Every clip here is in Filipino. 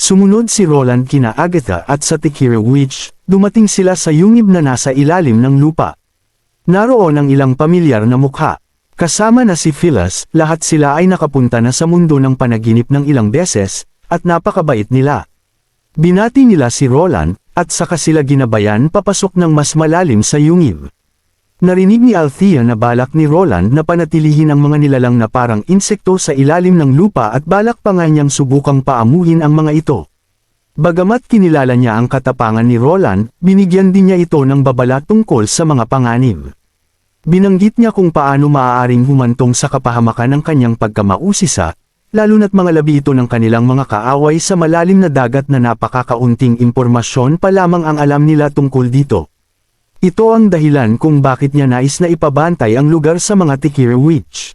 Sumunod si Roland kina Agatha at sa Tikira Witch, dumating sila sa yungib na nasa ilalim ng lupa. Naroon ang ilang pamilyar na mukha. Kasama na si Phyllis, lahat sila ay nakapunta na sa mundo ng panaginip ng ilang beses, at napakabait nila. Binati nila si Roland, at saka sila ginabayan papasok ng mas malalim sa yungib. Narinig ni Althea na balak ni Roland na panatilihin ang mga nilalang na parang insekto sa ilalim ng lupa at balak pa nga niyang subukang paamuhin ang mga ito. Bagamat kinilala niya ang katapangan ni Roland, binigyan din niya ito ng babala tungkol sa mga panganib. Binanggit niya kung paano maaaring humantong sa kapahamakan ng kanyang pagkamausisa, lalo na't mga labi ito ng kanilang mga kaaway sa malalim na dagat na napakakaunting impormasyon pa lamang ang alam nila tungkol dito. Ito ang dahilan kung bakit niya nais na ipabantay ang lugar sa mga Tikira Witch.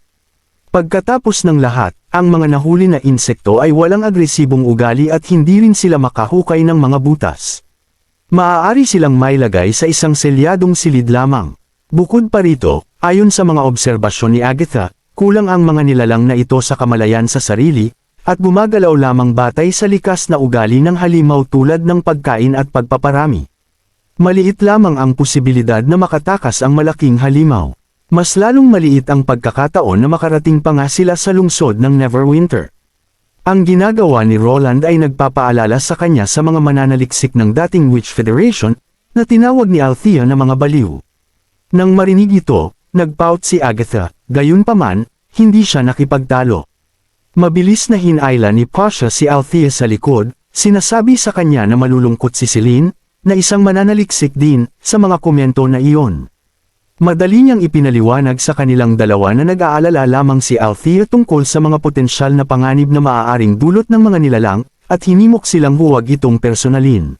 Pagkatapos ng lahat, ang mga nahuli na insekto ay walang agresibong ugali at hindi rin sila makahukay ng mga butas. Maaari silang mailagay sa isang selyadong silid lamang. Bukod pa rito, ayon sa mga obserbasyon ni Agatha, kulang ang mga nilalang na ito sa kamalayan sa sarili, at gumagalaw lamang batay sa likas na ugali ng halimaw tulad ng pagkain at pagpaparami. Maliit lamang ang posibilidad na makatakas ang malaking halimaw. Mas lalong maliit ang pagkakataon na makarating pa nga sila sa lungsod ng Neverwinter. Ang ginagawa ni Roland ay nagpapaalala sa kanya sa mga mananaliksik ng dating Witch Federation, na tinawag ni Althea na mga baliw. Nang marinig ito, nagpout si Agatha, gayunpaman, hindi siya nakipagtalo. Mabilis na hinayla ni Pasha si Althea sa likod, sinasabi sa kanya na malulungkot si Celine, na isang mananaliksik din, sa mga komento na iyon. Madali niyang ipinaliwanag sa kanilang dalawa na nag-aalala lamang si Althea tungkol sa mga potensyal na panganib na maaaring dulot ng mga nilalang, at hinimok silang huwag itong personalin.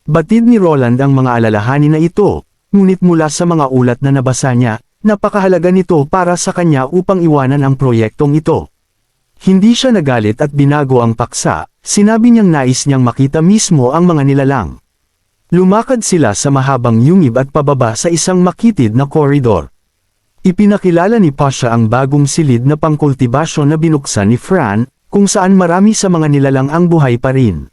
Batid ni Roland ang mga alalahanin na ito, ngunit mula sa mga ulat na nabasa niya, napakahalaga nito para sa kanya upang iwanan ang proyektong ito. Hindi siya nagalit at binago ang paksa, sinabi niyang nais niyang makita mismo ang mga nilalang. Lumakad sila sa mahabang yungib at pababa sa isang makitid na koridor. Ipinakilala ni Pasha ang bagong silid na pangkultibasyon na binuksan ni Fran, kung saan marami sa mga nilalang ang buhay pa rin.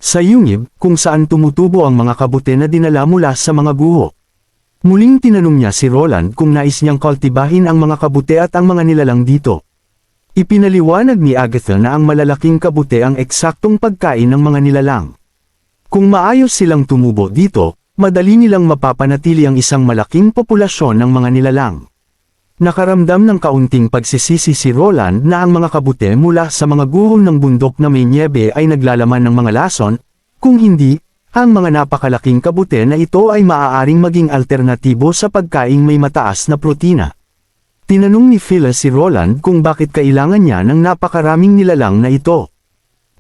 Sa yungib, kung saan tumutubo ang mga kabute na dinala mula sa mga guho. Muling tinanong niya si Roland kung nais niyang kultibahin ang mga kabute at ang mga nilalang dito. Ipinaliwanag ni Agatha na ang malalaking kabute ang eksaktong pagkain ng mga nilalang. Kung maayos silang tumubo dito, madali nilang mapapanatili ang isang malaking populasyon ng mga nilalang. Nakaramdam ng kaunting pagsisisi si Roland na ang mga kabute mula sa mga guhol ng bundok na may nyebe ay naglalaman ng mga lason, kung hindi, ang mga napakalaking kabute na ito ay maaaring maging alternatibo sa pagkaing may mataas na protina. Tinanong ni Phyllis si Roland kung bakit kailangan niya ng napakaraming nilalang na ito.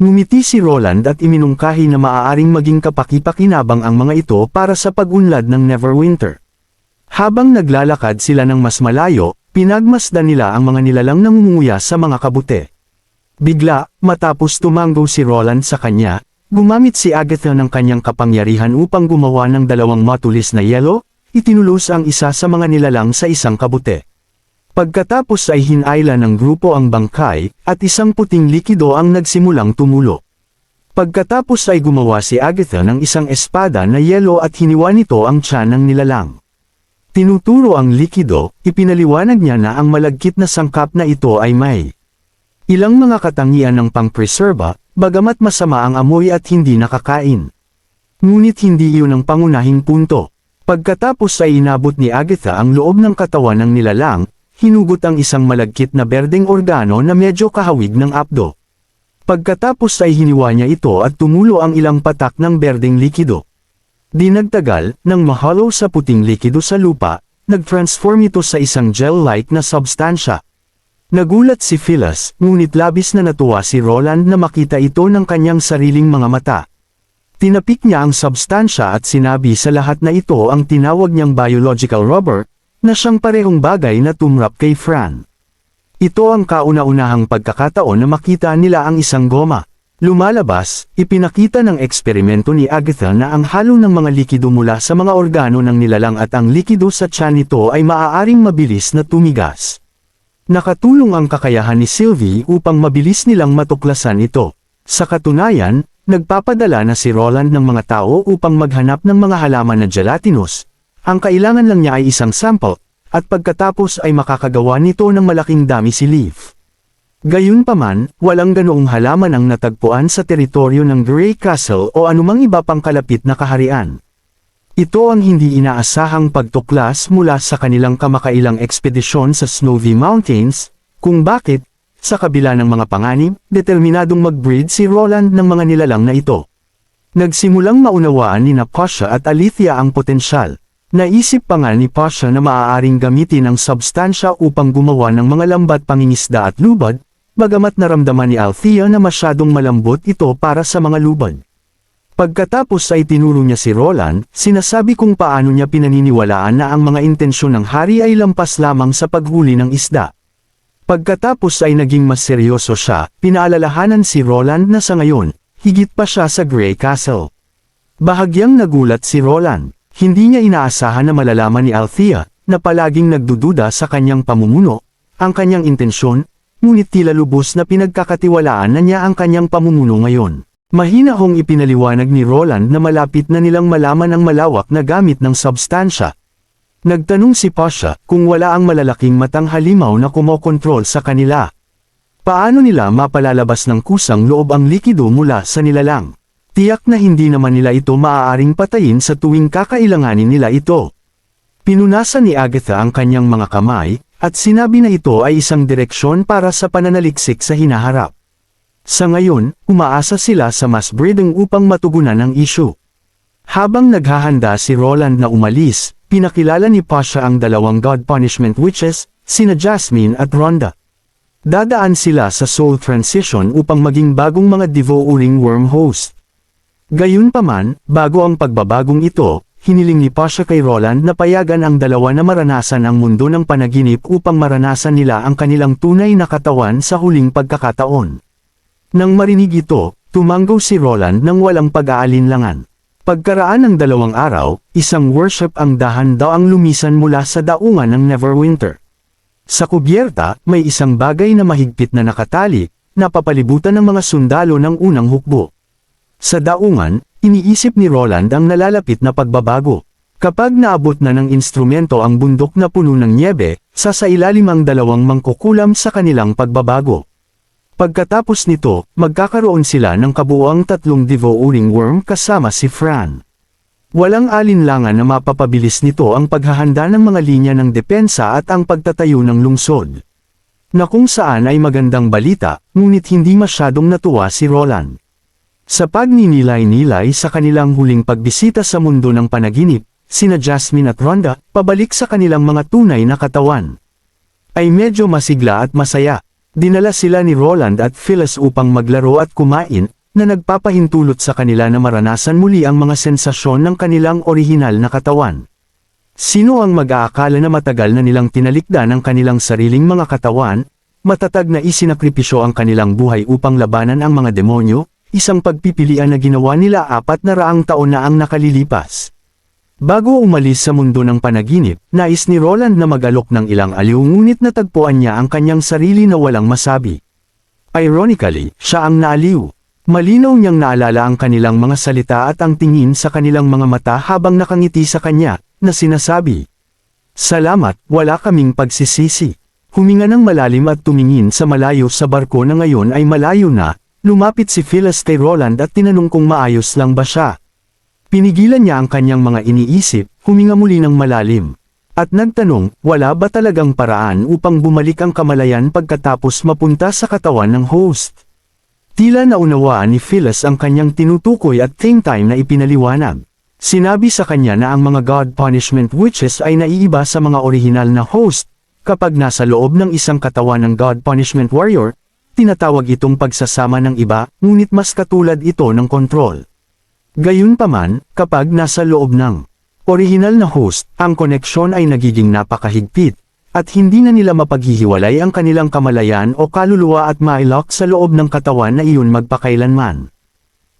Ngumiti si Roland at iminungkahi na maaaring maging kapaki-pakinabang ang mga ito para sa pag-unlad ng Neverwinter. Habang naglalakad sila ng mas malayo, pinagmasdan nila ang mga nilalang nangunguya sa mga kabute. Bigla, matapos tumanggo si Roland sa kanya, gumamit si Agatha ng kanyang kapangyarihan upang gumawa ng dalawang matulis na yelo, itinulos ang isa sa mga nilalang sa isang kabute. Pagkatapos ay hinayla ng grupo ang bangkay, at isang puting likido ang nagsimulang tumulo. Pagkatapos ay gumawa si Agatha ng isang espada na yelo at hiniwa nito ang tiyan ng nilalang. Tinuturo ang likido, ipinaliwanag niya na ang malagkit na sangkap na ito ay may ilang mga katangian ng pang-preserba, bagamat masama ang amoy at hindi nakakain. Ngunit hindi iyon ang pangunahing punto. Pagkatapos ay inabot ni Agatha ang loob ng katawan ng nilalang, hinugot ang isang malagkit na berdeng organo na medyo kahawig ng apdo. Pagkatapos ay hiniwa niya ito at tumulo ang ilang patak ng berdeng likido. Di nagtagal, nang mahalo sa puting likido sa lupa, nag-transform ito sa isang gel-like na substansya. Nagulat si Phyllis, ngunit labis na natuwa si Roland na makita ito ng kanyang sariling mga mata. Tinapik niya ang substansya at sinabi sa lahat na ito ang tinawag niyang biological rubber, na siyang parehong bagay na tumrap kay Fran. Ito ang kauna-unahang pagkakataon na makita nila ang isang goma. Lumalabas, ipinakita ng eksperimento ni Agatha na ang halo ng mga likido mula sa mga organo ng nilalang at ang likido sa tiyan nito ay maaaring mabilis na tumigas. Nakatulong ang kakayahan ni Sylvie upang mabilis nilang matuklasan ito. Sa katunayan, nagpapadala na si Roland ng mga tao upang maghanap ng mga halaman na gelatinous. Ang kailangan lang niya ay isang sample, at pagkatapos ay makakagawa nito ng malaking dami si Leaf. Gayunpaman, walang ganoong halaman ang natagpuan sa teritoryo ng Grey Castle o anumang iba pang kalapit na kaharian. Ito ang hindi inaasahang pagtuklas mula sa kanilang kamakailang ekspedisyon sa Snowy Mountains, kung bakit, sa kabila ng mga panganib, determinadong mag-breed si Roland ng mga nilalang na ito. Nagsimulang maunawaan ni Pasha at Alethea ang potensyal. Naisip pa nga ni Pasha na maaaring gamitin ang substansya upang gumawa ng mga lambat pangingisda at lubad, bagamat naramdaman ni Alethea na masyadong malambot ito para sa mga lubad. Pagkatapos ay tinuro niya si Roland, sinasabi kung paano niya pinaniniwalaan na ang mga intensyon ng hari ay lampas lamang sa paghuli ng isda. Pagkatapos ay naging mas seryoso siya, pinaalalahanan si Roland na sa ngayon, higit pa siya sa Grey Castle. Bahagyang nagulat si Roland. Hindi niya inaasahan na malalaman ni Alethea, na palaging nagdududa sa kanyang pamumuno, ang kanyang intensyon, ngunit tila lubos na pinagkakatiwalaan na niya ang kanyang pamumuno ngayon. Mahina hong ipinaliwanag ni Roland na malapit na nilang malaman ang malawak na gamit ng substansya. Nagtanong si Pasha kung wala ang malalaking matang halimaw na kumokontrol sa kanila. Paano nila mapalalabas ng kusang loob ang likido mula sa nilalang? Tiyak na hindi naman nila ito maaaring patayin sa tuwing kakailanganin nila ito. Pinunasan ni Agatha ang kanyang mga kamay, at sinabi na ito ay isang direksyon para sa pananaliksik sa hinaharap. Sa ngayon, umaasa sila sa mass breeding upang matugunan ang issue. Habang naghahanda si Roland na umalis, pinakilala ni Pasha ang dalawang God Punishment Witches, sina Jasmine at Rhonda. Dadaan sila sa soul transition upang maging bagong mga devouring worm host. Gayunpaman, bago ang pagbabagong ito, hiniling ni Pasha kay Roland na payagan ang dalawa na maranasan ang mundo ng panaginip upang maranasan nila ang kanilang tunay na katawan sa huling pagkakataon. Nang marinig ito, tumanggaw si Roland nang walang pag-aalinlangan. Pagkaraan ng 2 araw, isang worship ang dahan daw ang lumisan mula sa daungan ng Neverwinter. Sa kubyerta, may isang bagay na mahigpit na nakatali, na papalibutan ng mga sundalo ng unang hukbo. Sa daungan, iniisip ni Roland ang nalalapit na pagbabago. Kapag naabot na ng instrumento ang bundok na puno ng nyebe, sasailalim ang 2 mangkukulam sa kanilang pagbabago. Pagkatapos nito, magkakaroon sila ng kabuuang 3 devouring worm kasama si Fran. Walang alinlangan na mapapabilis nito ang paghahanda ng mga linya ng depensa at ang pagtatayo ng lungsod. Na kung saan ay magandang balita, ngunit hindi masyadong natuwa si Roland. Sa pagninilay-nilay sa kanilang huling pagbisita sa mundo ng panaginip, sina Jasmine at Rhonda, pabalik sa kanilang mga tunay na katawan. Ay medyo masigla at masaya. Dinala sila ni Roland at Phyllis upang maglaro at kumain, na nagpapahintulot sa kanila na maranasan muli ang mga sensasyon ng kanilang orihinal na katawan. Sino ang mag-aakala na matagal na nilang tinalikdan ang kanilang sariling mga katawan, matatag na isinakripisyo ang kanilang buhay upang labanan ang mga demonyo, isang pagpipilian na ginawa nila 400 taon na ang nakalilipas. Bago umalis sa mundo ng panaginip, nais ni Roland na mag-alok ng ilang aliw ngunit natagpuan niya ang kanyang sarili na walang masabi. Ironically, siya ang naaliw. Malinaw niyang naalala ang kanilang mga salita at ang tingin sa kanilang mga mata habang nakangiti sa kanya, na sinasabi, "Salamat, wala kaming pagsisisi." Huminga ng malalim at tumingin sa malayo sa barko na ngayon ay malayo na. Lumapit si Phyllis kay Roland at tinanong kung maayos lang ba siya. Pinigilan niya ang kanyang mga iniisip, huminga muli ng malalim. At nagtanong, wala ba talagang paraan upang bumalik ang kamalayan pagkatapos mapunta sa katawan ng host? Tila naunawaan ni Phyllis ang kanyang tinutukoy at same time na ipinaliwanag. Sinabi sa kanya na ang mga God Punishment Witches ay naiiba sa mga orihinal na host, kapag nasa loob ng isang katawan ng God Punishment Warrior, tinatawag itong pagsasama ng iba, ngunit mas katulad ito ng kontrol. Gayunpaman, kapag nasa loob ng orihinal na host, ang koneksyon ay nagiging napakahigpit, at hindi na nila mapaghihiwalay ang kanilang kamalayan o kaluluwa at mailok sa loob ng katawan na iyon magpakailanman.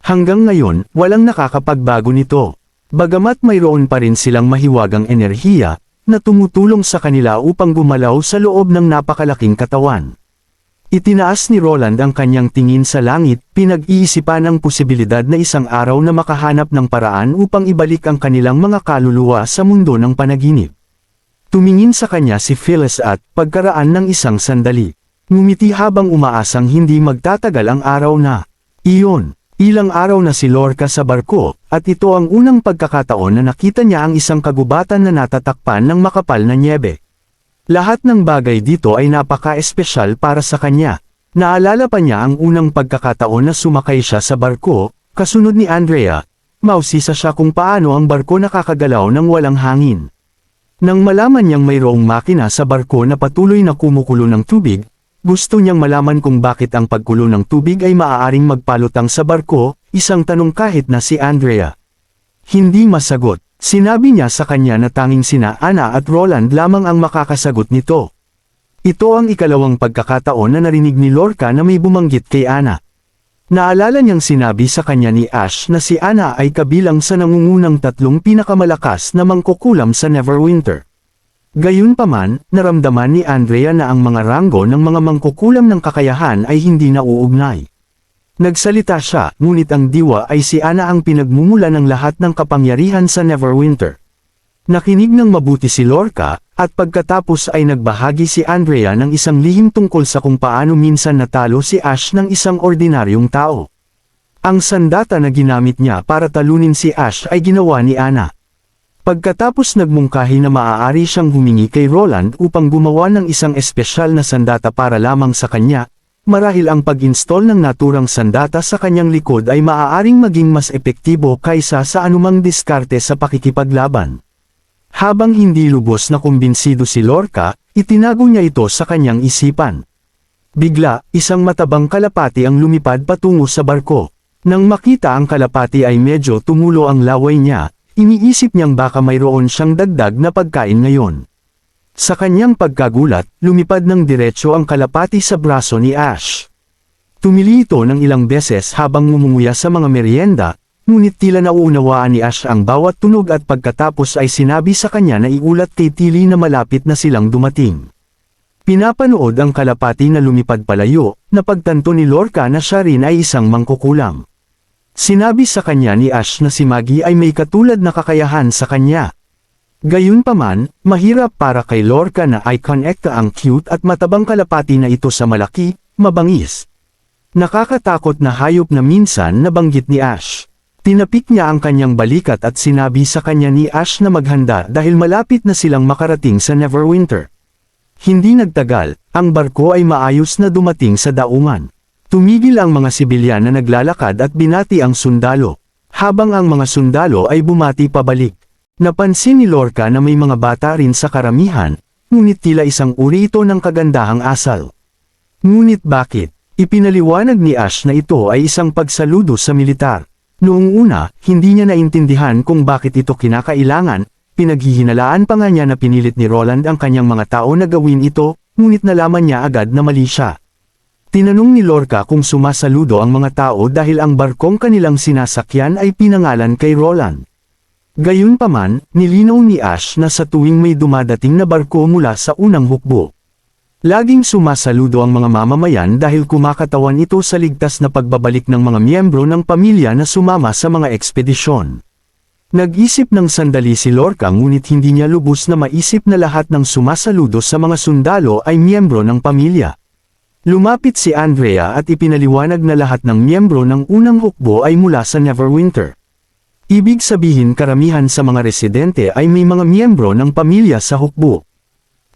Hanggang ngayon, walang nakakapagbago nito. Bagamat mayroon pa rin silang mahiwagang enerhiya, na tumutulong sa kanila upang gumalaw sa loob ng napakalaking katawan. Itinaas ni Roland ang kanyang tingin sa langit, pinag-iisipan ang posibilidad na isang araw na makahanap ng paraan upang ibalik ang kanilang mga kaluluwa sa mundo ng panaginip. Tumingin sa kanya si Phyllis at, pagkaraan ng isang sandali, ngumiti habang umaasang hindi magtatagal ang araw na iyon. Ilang araw na si Lorca sa barko, at ito ang unang pagkakataon na nakita niya ang isang kagubatan na natatakpan ng makapal na nyebe. Lahat ng bagay dito ay napaka-espesyal para sa kanya. Naalala pa niya ang unang pagkakataon na sumakay siya sa barko, kasunod ni Andrea. Mausisa siya kung paano ang barko nakakagalaw ng walang hangin. Nang malaman niyang mayroong makina sa barko na patuloy na kumukulo ng tubig, gusto niyang malaman kung bakit ang pagkulo ng tubig ay maaaring magpalutang sa barko, isang tanong kahit na si Andrea. Hindi masagot. Sinabi niya sa kanya na tanging sina Ana at Roland lamang ang makakasagot nito. Ito ang ikalawang pagkakataon na narinig ni Lorca na may bumanggit kay Ana. Naalala niyang sinabi sa kanya ni Ash na si Ana ay kabilang sa nangungunang 3 pinakamalakas na mangkukulam sa Neverwinter. Gayunpaman, naramdaman ni Andrea na ang mga ranggo ng mga mangkukulam ng kakayahan ay hindi nauugnay. Nagsalita siya, ngunit ang diwa ay si Ana ang pinagmumula ng lahat ng kapangyarihan sa Neverwinter. Nakinig ng mabuti si Lorca, at pagkatapos ay nagbahagi si Andrea ng isang lihim tungkol sa kung paano minsan natalo si Ash ng isang ordinaryong tao. Ang sandata na ginamit niya para talunin si Ash ay ginawa ni Ana. Pagkatapos nagmungkahi na maaari siyang humingi kay Roland upang gumawa ng isang espesyal na sandata para lamang sa kanya, marahil ang pag-install ng naturang sandata sa kanyang likod ay maaaring maging mas epektibo kaysa sa anumang diskarte sa pakikipaglaban. Habang hindi lubos na kumbinsido si Lorca, itinago niya ito sa kanyang isipan. Bigla, isang matabang kalapati ang lumipad patungo sa barko. Nang makita ang kalapati ay medyo tumulo ang laway niya, iniisip niyang baka mayroon siyang dagdag na pagkain ngayon. Sa kanyang pagkagulat, lumipad ng diretsyo ang kalapati sa braso ni Ash. Tumili ito ng ilang beses habang ngumunguya sa mga merienda, ngunit tila nauunawaan ni Ash ang bawat tunog at pagkatapos ay sinabi sa kanya na iulat kay Tilly na malapit na silang dumating. Pinapanood ang kalapati na lumipad palayo, napagtanto ni Lorca na siya rin ay isang mangkukulam. Sinabi sa kanya ni Ash na si Maggie ay may katulad na kakayahan sa kanya. Gayunpaman, mahirap para kay Lorca na i-connecta ang cute at matabang kalapati na ito sa malaki, mabangis. Nakakatakot na hayop na minsan nabanggit ni Ash. Tinapik niya ang kanyang balikat at sinabi sa kanya ni Ash na maghanda dahil malapit na silang makarating sa Neverwinter. Hindi nagtagal, ang barko ay maayos na dumating sa daungan. Tumigil ang mga sibilyan na naglalakad at binati ang sundalo, habang ang mga sundalo ay bumati pabalik. Napansin ni Lorca na may mga bata rin sa karamihan, ngunit tila isang uri ito ng kagandahang asal. Ngunit bakit? Ipinaliwanag ni Ash na ito ay isang pagsaludo sa militar. Noong una, hindi niya naintindihan kung bakit ito kinakailangan, pinaghihinalaan pa nga niya na pinilit ni Roland ang kanyang mga tao na gawin ito, ngunit nalaman niya agad na mali siya. Tinanong ni Lorca kung sumasaludo ang mga tao dahil ang barkong kanilang sinasakyan ay pinangalan kay Roland. Gayunpaman, nilinaw ni Ash na sa tuwing may dumadating na barko mula sa unang hukbo, laging sumasaludo ang mga mamamayan dahil kumakatawan ito sa ligtas na pagbabalik ng mga miyembro ng pamilya na sumama sa mga ekspedisyon. Nag-isip ng sandali si Lorca ngunit hindi niya lubos na maisip na lahat ng sumasaludo sa mga sundalo ay miyembro ng pamilya. Lumapit si Andrea at ipinaliwanag na lahat ng miyembro ng unang hukbo ay mula sa Neverwinter. Ibig sabihin karamihan sa mga residente ay may mga miyembro ng pamilya sa hukbo.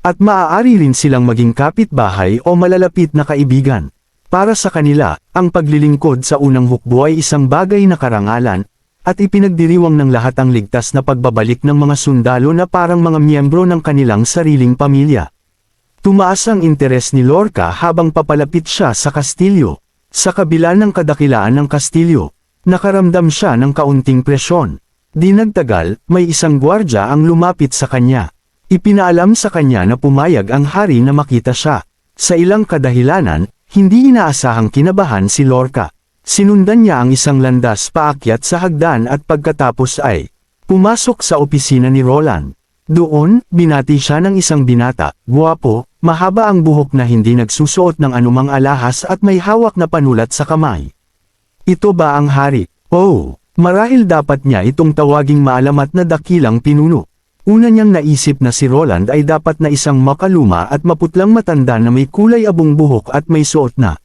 At maaari rin silang maging kapitbahay o malalapit na kaibigan. Para sa kanila, ang paglilingkod sa unang hukbo ay isang bagay na karangalan, at ipinagdiriwang ng lahat ang ligtas na pagbabalik ng mga sundalo na parang mga miyembro ng kanilang sariling pamilya. Tumaas ang interes ni Lorca habang papalapit siya sa kastilyo. Sa kabila ng kadakilaan ng kastilyo, nakaramdam siya ng kaunting presyon. Di nagtagal, may isang gwardya ang lumapit sa kanya. Ipinaalam sa kanya na pumayag ang hari na makita siya. Sa ilang kadahilanan, hindi inaasahang kinabahan si Lorca. Sinundan niya ang isang landas paakyat sa hagdan at pagkatapos ay pumasok sa opisina ni Roland. Doon, binati siya ng isang binata, gwapo, mahaba ang buhok na hindi nagsusuot ng anumang alahas at may hawak na panulat sa kamay. Ito ba ang hari? Oh, marahil dapat niya itong tawaging maalamat na dakilang pinuno. Una niyang naisip na si Roland ay dapat na isang makaluma at maputlang matanda na may kulay abong buhok at may suot na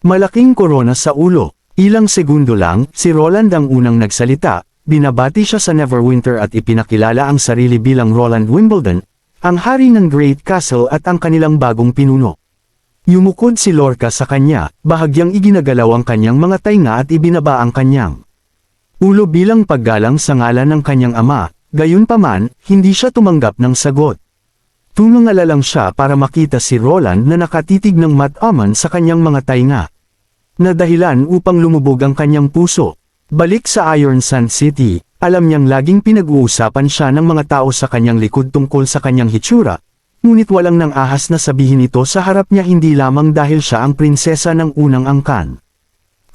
malaking korona sa ulo. Ilang segundo lang, si Roland ang unang nagsalita, binabati siya sa Neverwinter at ipinakilala ang sarili bilang Roland Wimbledon, ang hari ng Great Castle at ang kanilang bagong pinuno. Yumukod si Lorca sa kanya, bahagyang iginagalaw ang kanyang mga tainga at ibinaba ang kanyang ulo bilang paggalang sa ngalan ng kanyang ama, gayunpaman, hindi siya tumanggap ng sagot. Tumangala lang siya para makita si Roland na nakatitig ng mat-aman sa kanyang mga tainga, na dahilan upang lumubog ang kanyang puso. Balik sa Iron Sand City, alam niyang laging pinag-uusapan siya ng mga tao sa kanyang likod tungkol sa kanyang hitsura, ngunit walang nang ahas na sabihin ito sa harap niya hindi lamang dahil siya ang prinsesa ng unang angkan,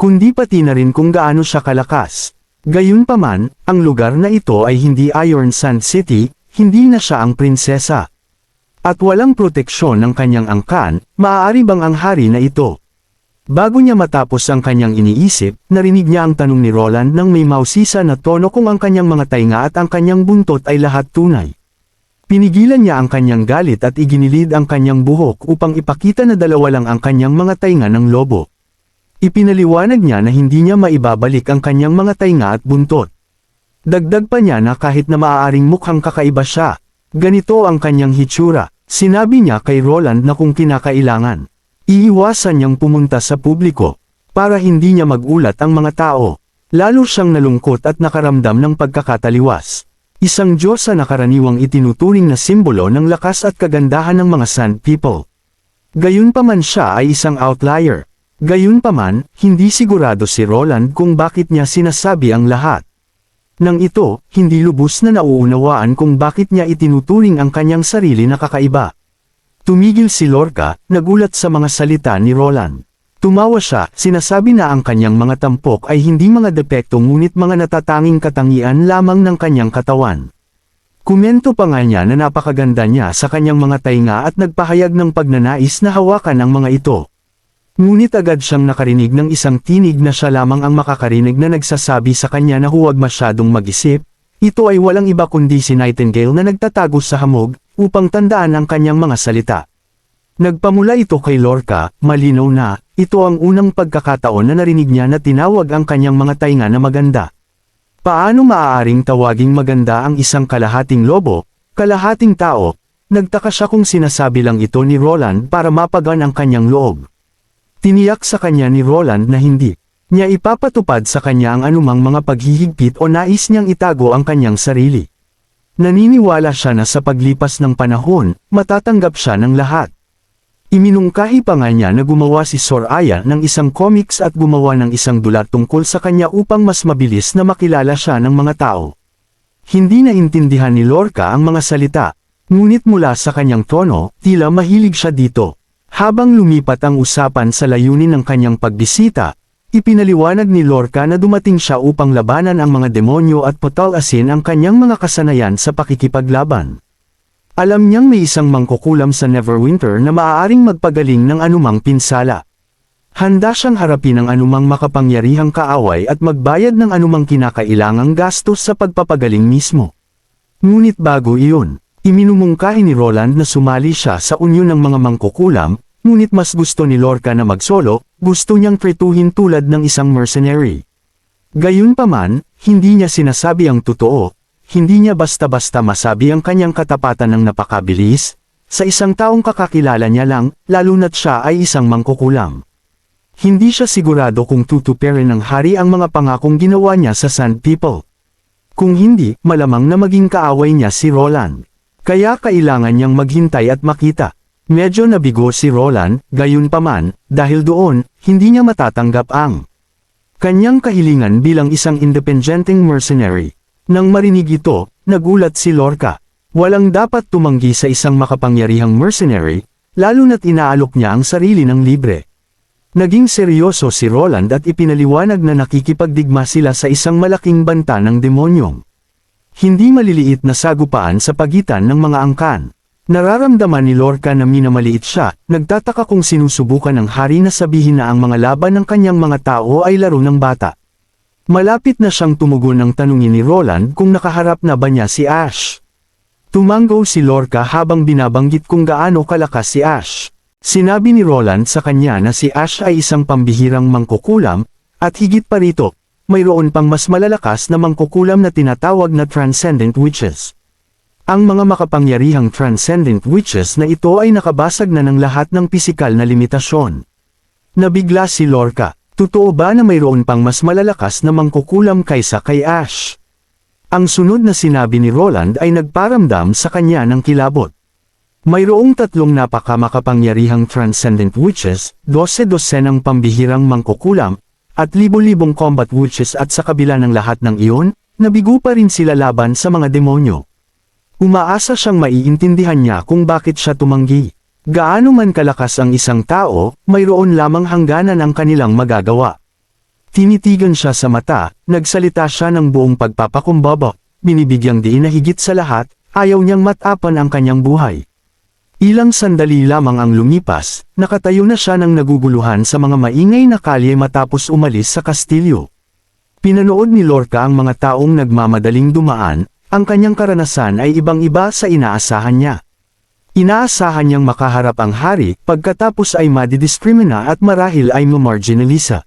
kundi pati na rin kung gaano siya kalakas. Gayunpaman, ang lugar na ito ay hindi Iron Sand City, hindi na siya ang prinsesa. At walang proteksyon ng kanyang angkan, maaari bang ang hari na ito? Bago niya matapos ang kanyang iniisip, narinig niya ang tanong ni Roland ng may mausisa na tono kung ang kanyang mga tainga at ang kanyang buntot ay lahat tunay. Pinigilan niya ang kanyang galit at iginilid ang kanyang buhok upang ipakita na dalawa lang ang kanyang mga tainga ng lobo. Ipinaliwanag niya na hindi niya maibabalik ang kanyang mga tainga at buntot. Dagdag pa niya na kahit na maaaring mukhang kakaiba siya, ganito ang kanyang hitsura. Sinabi niya kay Roland na kung kinakailangan, iiwasan niyang pumunta sa publiko, para hindi niya magulat ang mga tao. Lalo siyang nalungkot at nakaramdam ng pagkakataliwas. Isang diyosa na karaniwang itinuturing na simbolo ng lakas at kagandahan ng mga Sand People. Gayunpaman siya ay isang outlier. Gayunpaman, hindi sigurado si Roland kung bakit niya sinasabi ang lahat. Nang ito, hindi lubos na nauunawaan kung bakit niya itinuturing ang kanyang sarili na kakaiba. Tumigil si Lorca, nagulat sa mga salita ni Roland. Tumawa siya, sinasabi na ang kanyang mga tampok ay hindi mga depekto ngunit mga natatanging katangian lamang ng kanyang katawan. Kumento pa nga niya na napakaganda niya sa kanyang mga tainga at nagpahayag ng pagnanais na hawakan ang mga ito. Ngunit agad siyang nakarinig ng isang tinig na siya lamang ang makakarinig na nagsasabi sa kanya na huwag masyadong mag-isip. Ito ay walang iba kundi si Nightingale na nagtatago sa hamog, upang tandaan ang kanyang mga salita. Nagpamula ito kay Lorca, malinaw na, ito ang unang pagkakataon na narinig niya na tinawag ang kanyang mga tainga na maganda. Paano maaaring tawaging maganda ang isang kalahating lobo, kalahating tao? Nagtaka siya kung sinasabi lang ito ni Roland para mapagaan ang kanyang loob. Tiniyak sa kanya ni Roland na hindi niya ipapatupad sa kanya ang anumang mga paghihigpit o nais niyang itago ang kanyang sarili. Naniniwala siya na sa paglipas ng panahon, matatanggap siya ng lahat. Iminungkahi pa nga niya na gumawa si Soraya ng isang comics at gumawa ng isang dula tungkol sa kanya upang mas mabilis na makilala siya ng mga tao. Hindi naintindihan ni Lorca ang mga salita, ngunit mula sa kanyang tono, tila mahilig siya dito. Habang lumipat ang usapan sa layunin ng kanyang pagbisita, ipinaliwanag ni Lorca na dumating siya upang labanan ang mga demonyo at patalasin ang kanyang mga kasanayan sa pakikipaglaban. Alam niyang may isang mangkukulam sa Neverwinter na maaaring magpagaling ng anumang pinsala. Handa siyang harapin ang anumang makapangyarihang kaaway at magbayad ng anumang kinakailangang gastos sa pagpapagaling mismo. Ngunit bago iyon, iminumungkahi ni Roland na sumali siya sa unyon ng mga mangkukulam, ngunit mas gusto ni Lorca na magsolo, gusto niyang tretuhin tulad ng isang mercenary. Gayunpaman, hindi niya sinasabi ang totoo, hindi niya basta-basta masabi ang kanyang katapatan ng napakabilis, sa isang taong kakakilala niya lang, lalo na't siya ay isang mangkukulam. Hindi siya sigurado kung tutuparin ng hari ang mga pangakong ginawa niya sa Sand People. Kung hindi, malamang na maging kaaway niya si Roland. Kaya kailangan niyang maghintay at makita. Medyo nabigo si Roland, gayunpaman, dahil doon, hindi niya matatanggap ang kanyang kahilingan bilang isang independenteng mercenary. Nang marinig ito, nagulat si Lorca. Walang dapat tumanggi sa isang makapangyarihang mercenary, lalo na't inaalok niya ang sarili ng libre. Naging seryoso si Roland at ipinaliwanag na nakikipagdigma sila sa isang malaking banta ng demonyong hindi maliliit na sagupaan sa pagitan ng mga angkan. Nararamdaman ni Lorca na minamaliit siya, nagtataka kung sinusubukan ng hari na sabihin na ang mga laban ng kanyang mga tao ay laro ng bata. Malapit na siyang tumugon ng tanungin ni Roland kung nakaharap na ba niya si Ash. Tumango si Lorca habang binabanggit kung gaano kalakas si Ash. Sinabi ni Roland sa kanya na si Ash ay isang pambihirang mangkukulam, at higit pa rito, mayroon pang mas malalakas na mangkukulam na tinatawag na Transcendent Witches. Ang mga makapangyarihang Transcendent Witches na ito ay nakabasag na ng lahat ng pisikal na limitasyon. Nabigla si Lorca, totoo ba na mayroon pang mas malalakas na mangkukulam kaysa kay Ash? Ang sunod na sinabi ni Roland ay nagparamdam sa kanya ng kilabot. Mayroong 3 napakamakapangyarihang Transcendent Witches, 12-dosenang pambihirang mangkukulam, at libo-libong combat witches at sa kabila ng lahat ng iyon, nabigo pa rin sila laban sa mga demonyo. Umaasa siyang maiintindihan niya kung bakit siya tumanggi. Gaano man kalakas ang isang tao, mayroon lamang hangganan ang kanilang magagawa. Tinitigan siya sa mata, nagsalita siya ng buong pagpapakumbaba, binibigyang diin na higit sa lahat, ayaw niyang matapan ang kanyang buhay. Ilang sandali lamang ang lumipas, nakatayo na siya ng naguguluhan sa mga maingay na kalye matapos umalis sa kastilyo. Pinanood ni Lorca ang mga taong nagmamadaling dumaan, ang kanyang karanasan ay ibang-iba sa inaasahan niya. Inaasahan niyang makaharap ang hari, pagkatapos ay madidiskrimina at marahil ay mamarginalisa.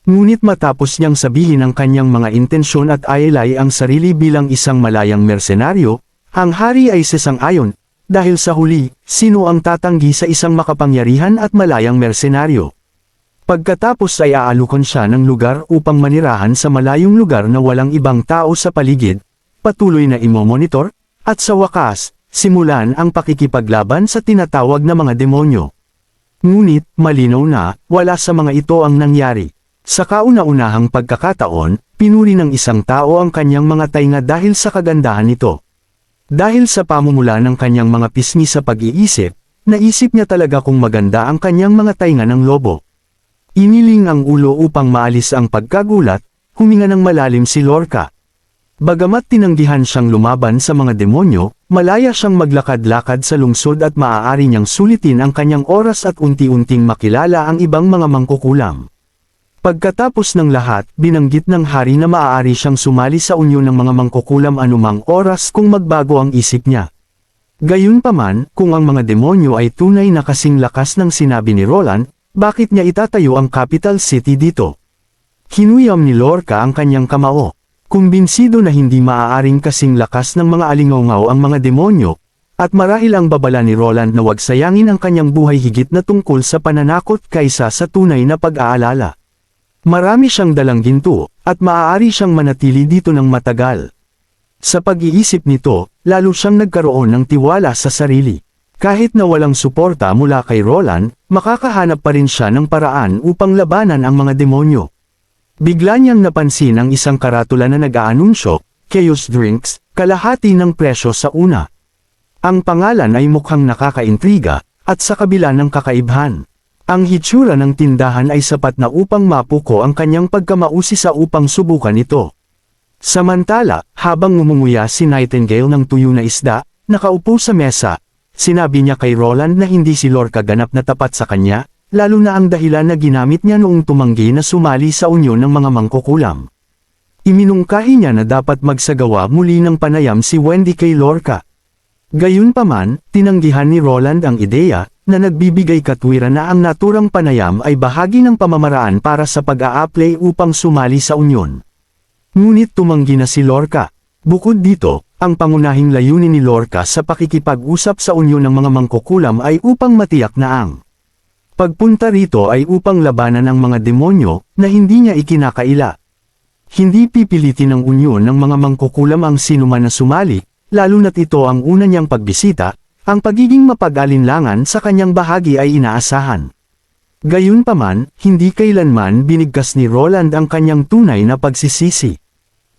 Ngunit matapos niyang sabihin ang kanyang mga intensyon at ayalay ang sarili bilang isang malayang mersenaryo, ang hari ay sasang-ayon, dahil sa huli, sino ang tatanggi sa isang makapangyarihan at malayang mersenaryo? Pagkatapos ay aalukon siya ng lugar upang manirahan sa malayong lugar na walang ibang tao sa paligid, patuloy na imomonitor, at sa wakas, simulan ang pakikipaglaban sa tinatawag na mga demonyo. Ngunit, malinaw na, wala sa mga ito ang nangyari. Sa kauna-unahang pagkakataon, pinuri ng isang tao ang kanyang mga tainga dahil sa kagandahan nito. Dahil sa pamumula ng kanyang mga pisngi sa pag-iisip, naisip niya talaga kung maganda ang kanyang mga tainga ng lobo. Iniling ang ulo upang maalis ang pagkagulat, huminga ng malalim si Lorca. Bagamat tinanggihan siyang lumaban sa mga demonyo, malaya siyang maglakad-lakad sa lungsod at maaari niyang sulitin ang kanyang oras at unti-unting makilala ang ibang mga mangkukulam. Pagkatapos ng lahat, binanggit ng hari na maaari siyang sumali sa unyon ng mga mangkukulam anumang oras kung magbago ang isip niya. Gayunpaman, kung ang mga demonyo ay tunay na kasing lakas ng sinabi ni Roland, bakit niya itatayo ang capital city dito? Hinuyam ni Lorca ang kanyang kamao. Kumbinsido na hindi maaaring kasing lakas ng mga alingaw ang mga demonyo, at marahil ang babala ni Roland na wag sayangin ang kanyang buhay higit na tungkol sa pananakot kaysa sa tunay na pag-aalala. Marami siyang dalang ginto, at maaari siyang manatili dito ng matagal. Sa pag-iisip nito, lalo siyang nagkaroon ng tiwala sa sarili. Kahit na walang suporta mula kay Roland, makakahanap pa rin siya ng paraan upang labanan ang mga demonyo. Bigla niyang napansin ang isang karatula na nag-aanunsyo, Chaos Drinks, kalahati ng presyo sa una. Ang pangalan ay mukhang nakakaintriga, at sa kabila ng kakaibhan. Ang hitsura ng tindahan ay sapat na upang mapuko ang kanyang pagkamausisa upang subukan ito. Samantala, habang ngumunguya si Nightingale ng tuyo na isda, nakaupo sa mesa, sinabi niya kay Roland na hindi si Lorca ganap na tapat sa kanya, lalo na ang dahilan na ginamit niya noong tumanggi na sumali sa unyon ng mga mangkukulam. Iminungkahi niya na dapat magsagawa muli ng panayam si Wendy kay Lorca. Gayunpaman, tinanggihan ni Roland ang ideya, na nagbibigay katwiran na ang naturang panayam ay bahagi ng pamamaraan para sa pag-a-apply upang sumali sa unyon. Ngunit tumanggi na si Lorca. Bukod dito, ang pangunahing layunin ni Lorca sa pakikipag-usap sa unyon ng mga mangkukulam ay upang matiyak na ang pagpunta rito ay upang labanan ang mga demonyo na hindi niya ikinakaila. Hindi pipilitin ng unyon ng mga mangkukulam ang sinuman na sumali, lalo na't ito ang una niyang pagbisita, ang pagiging mapag-alinlangan sa kanyang bahagi ay inaasahan. Gayunpaman, hindi kailanman binigkas ni Roland ang kanyang tunay na pagsisisi.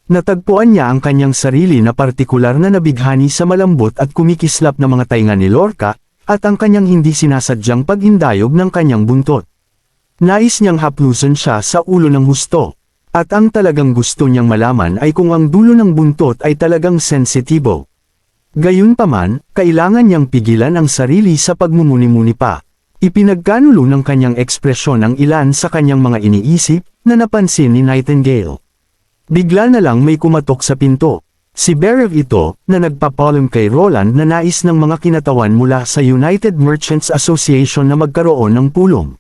Natagpuan niya ang kanyang sarili na partikular na nabighani sa malambot at kumikislap na mga tainga ni Lorca, at ang kanyang hindi sinasadyang pag-indayog ng kanyang buntot. Nais niyang haplusan siya sa ulo ng husto. At ang talagang gusto niyang malaman ay kung ang dulo ng buntot ay talagang sensitibo. Gayunpaman, kailangan niyang pigilan ang sarili sa pagmumuni-muni pa. Ipinagkanulo ng kanyang ekspresyon ang ilan sa kanyang mga iniisip, na napansin ni Nightingale. Bigla na lang may kumatok sa pinto. Si Berev ito, na nagpapalam kay Roland na nais ng mga kinatawan mula sa United Merchants Association na magkaroon ng pulong.